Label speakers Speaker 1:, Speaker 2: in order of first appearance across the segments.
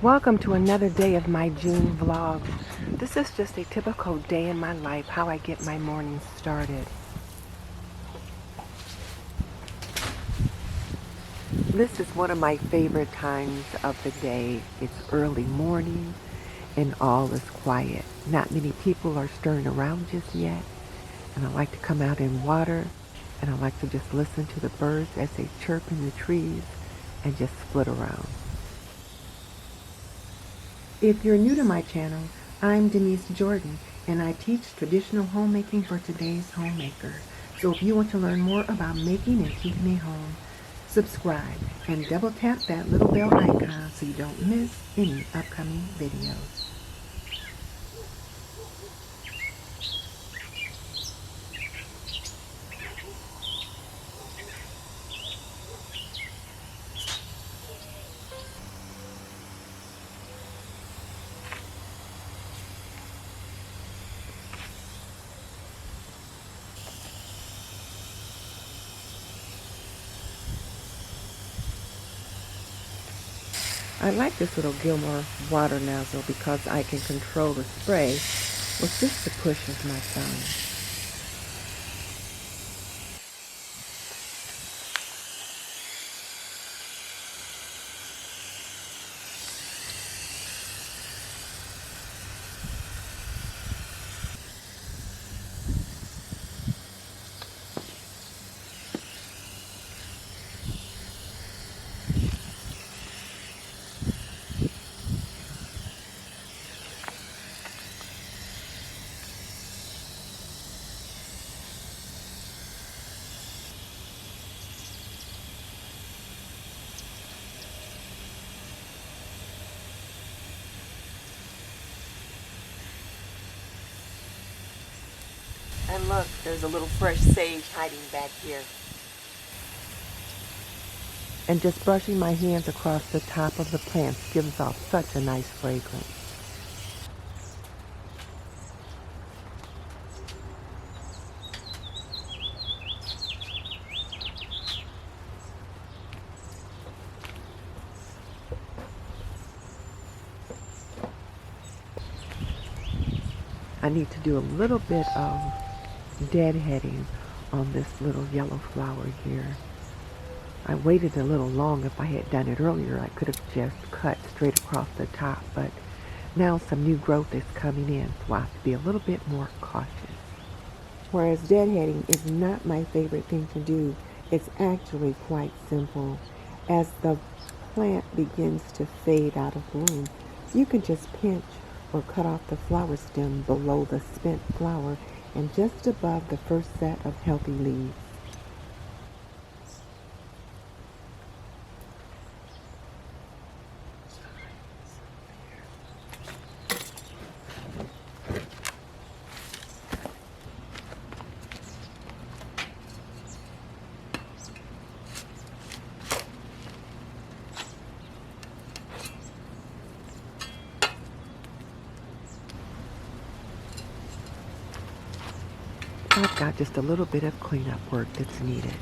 Speaker 1: Welcome to another day of my June vlog. This is just a typical day in my life, how I get my morning started. This is one of my favorite times of the day. It's early morning and all is quiet. Not many people are stirring around just yet. And I like to come out and water, and I like to just listen to the birds as they chirp in the trees and just flit around. If you're new to my channel, I'm Denise Jordan, and I teach traditional homemaking for today's homemaker. So if you want to learn more about making and keeping a home, subscribe and double tap that little bell icon so you don't miss any upcoming videos. I like this little Gilmore water nozzle because I can control the spray with just the push of my thumb. And look, there's a little fresh sage hiding back here. And just brushing my hands across the top of the plants gives off such a nice fragrance. I need to do a little bit of deadheading on this little yellow flower here. I waited a little long. If I had done it earlier, I could have just cut straight across the top, but now some new growth is coming in, so I have to be a little bit more cautious. Whereas deadheading is not my favorite thing to do, it's actually quite simple. As the plant begins to fade out of bloom, you can just pinch or cut off the flower stem below the spent flower and just above the first set of healthy leaves. I've got just a little bit of cleanup work that's needed.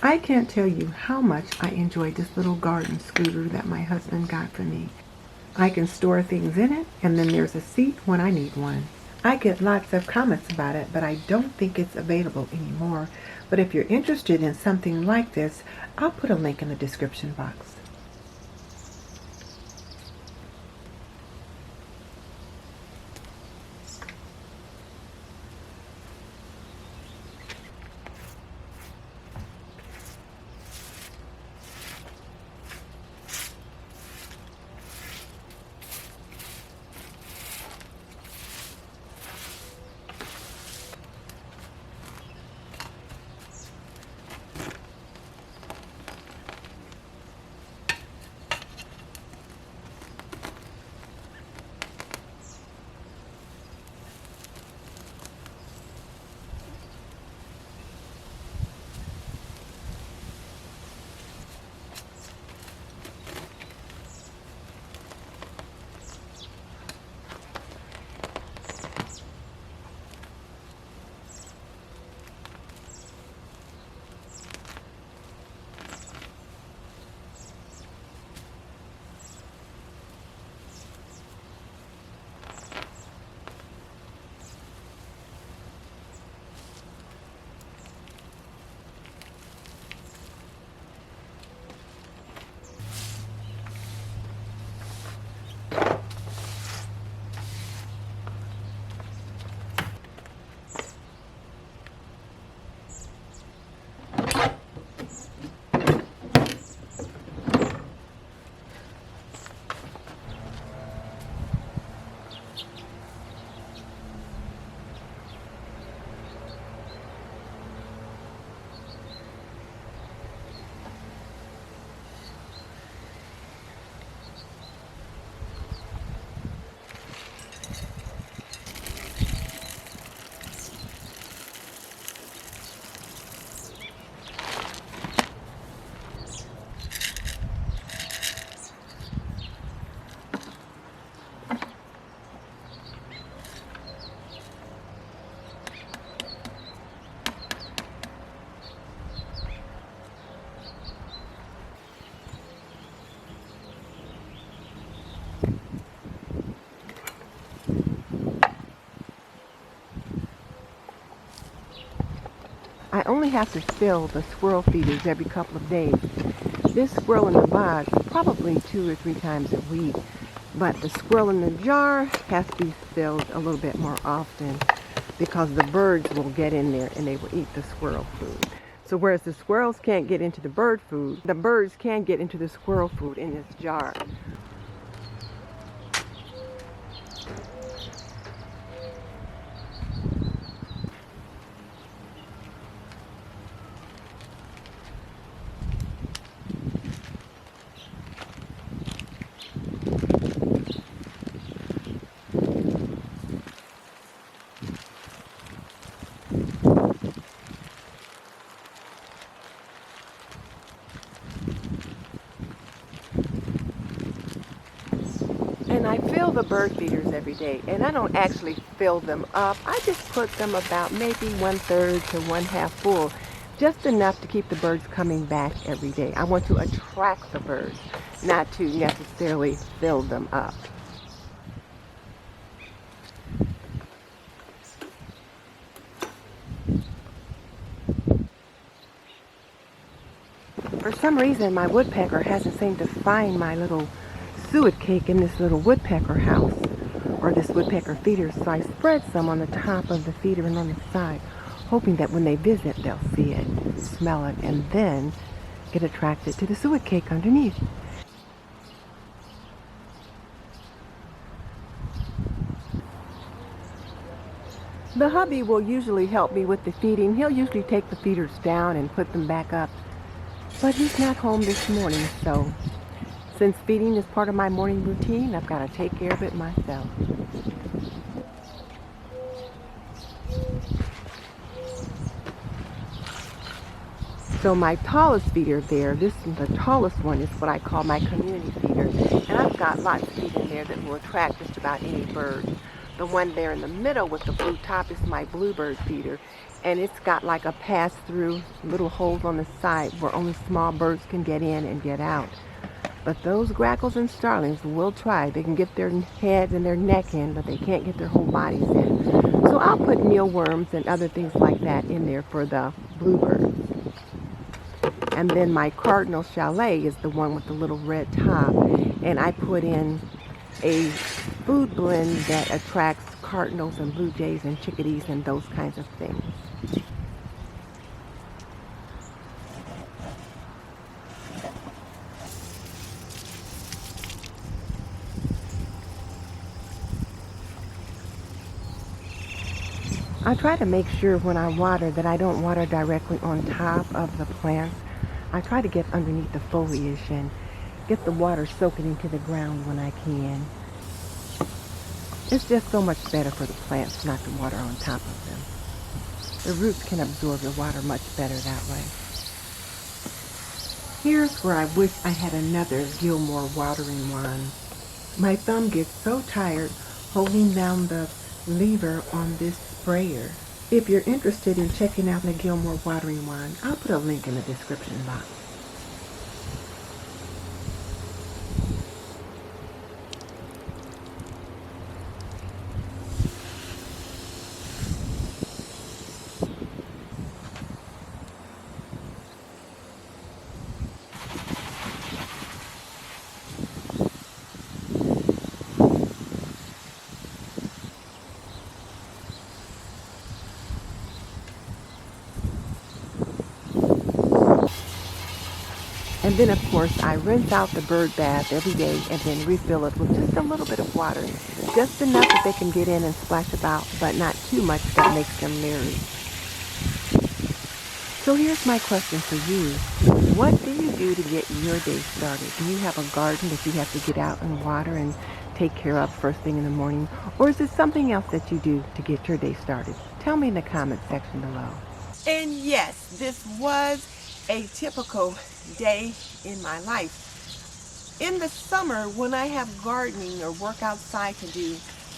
Speaker 1: I can't tell you how much I enjoy this little garden scooter that my husband got for me. I can store things in it, and then there's a seat when I need one. I get lots of comments about it, but I don't think it's available anymore. But if you're interested in something like this, I'll put a link in the description box. I only have to fill the squirrel feeders every couple of days. This squirrel in the box, probably 2 or 3 times a week, but the squirrel in the jar has to be filled a little bit more often because the birds will get in there and they will eat the squirrel food. So whereas the squirrels can't get into the bird food, the birds can get into the squirrel food in this jar. And I fill the bird feeders every day, and I don't actually fill them up. I just put them about maybe 1/3 to 1/2 full, just enough to keep the birds coming back every day. I want to attract the birds, not to necessarily fill them up. For some reason, my woodpecker hasn't seemed to find my little suet cake in this little woodpecker house, or this woodpecker feeder, so I spread some on the top of the feeder and on the side, hoping that when they visit, they'll see it, smell it, and then get attracted to the suet cake underneath. The hubby will usually help me with the feeding. He'll usually take the feeders down and put them back up, but he's not home this morning, so since feeding is part of my morning routine, I've got to take care of it myself. So my tallest feeder there, the tallest one is what I call my community feeder. And I've got lots of feed in there that will attract just about any bird. The one there in the middle with the blue top is my bluebird feeder. And it's got like a pass-through, little holes on the side where only small birds can get in and get out. But those grackles and starlings will try. They can get their heads and their neck in, but they can't get their whole bodies in. I'll put mealworms and other things like that in there for the bluebirds. And then my Cardinal Chalet is the one with the little red top. And I put in a food blend that attracts cardinals and blue jays and chickadees and those kinds of things. I try to make sure when I water that I don't water directly on top of the plants. I try to get underneath the foliage and get the water soaking into the ground when I can. It's just so much better for the plants not to water on top of them. The roots can absorb the water much better that way. Here's where I wish I had another Gilmore watering wand. My thumb gets so tired holding down the lever on this sprayer. If you're interested in checking out the Gilmore watering wand, I'll put a link in the description box. And then, of course, I rinse out the bird bath every day and then refill it with just a little bit of water. Just enough that they can get in and splash about, but not too much that makes them leery. So here's my question for you. What do you do to get your day started? Do you have a garden that you have to get out and water and take care of first thing in the morning? Or is it something else that you do to get your day started? Tell me in the comment section below. And yes, this was a typical day in my life. In the summer, when I have gardening or work outside to do,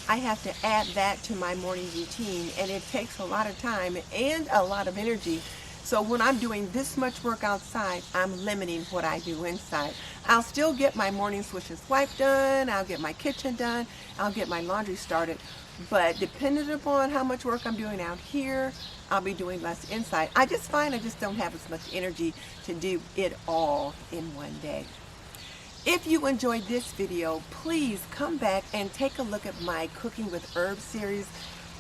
Speaker 1: I have to add that to my morning routine, and it takes a lot of time and a lot of energy. So when I'm doing this much work outside, I'm limiting what I do inside. I'll still get my morning swish and swipe done, I'll get my kitchen done, I'll get my laundry started, but depending upon how much work I'm doing out here, I'll be doing less inside. I just find I just don't have as much energy to do it all in one day. If you enjoyed this video, please come back and take a look at my Cooking with Herbs series.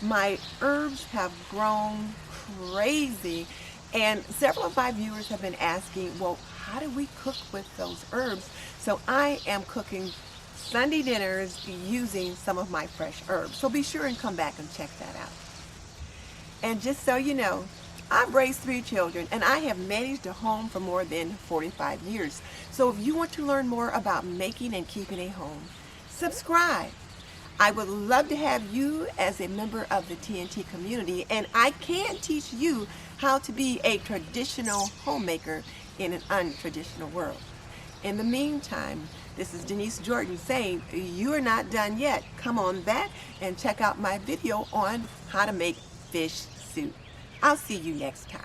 Speaker 1: My herbs have grown crazy, and several of my viewers have been asking, well, how do we cook with those herbs? So I am cooking Sunday dinners using some of my fresh herbs. So be sure and come back and check that out. And just so you know, I've raised 3 children and I have managed a home for more than 45 years. So if you want to learn more about making and keeping a home, subscribe. I would love to have you as a member of the TNT community, and I can teach you how to be a traditional homemaker in an untraditional world. In the meantime, this is Denise Jordan saying you are not done yet. Come on back and check out my video on how to make fish soup. I'll see you next time.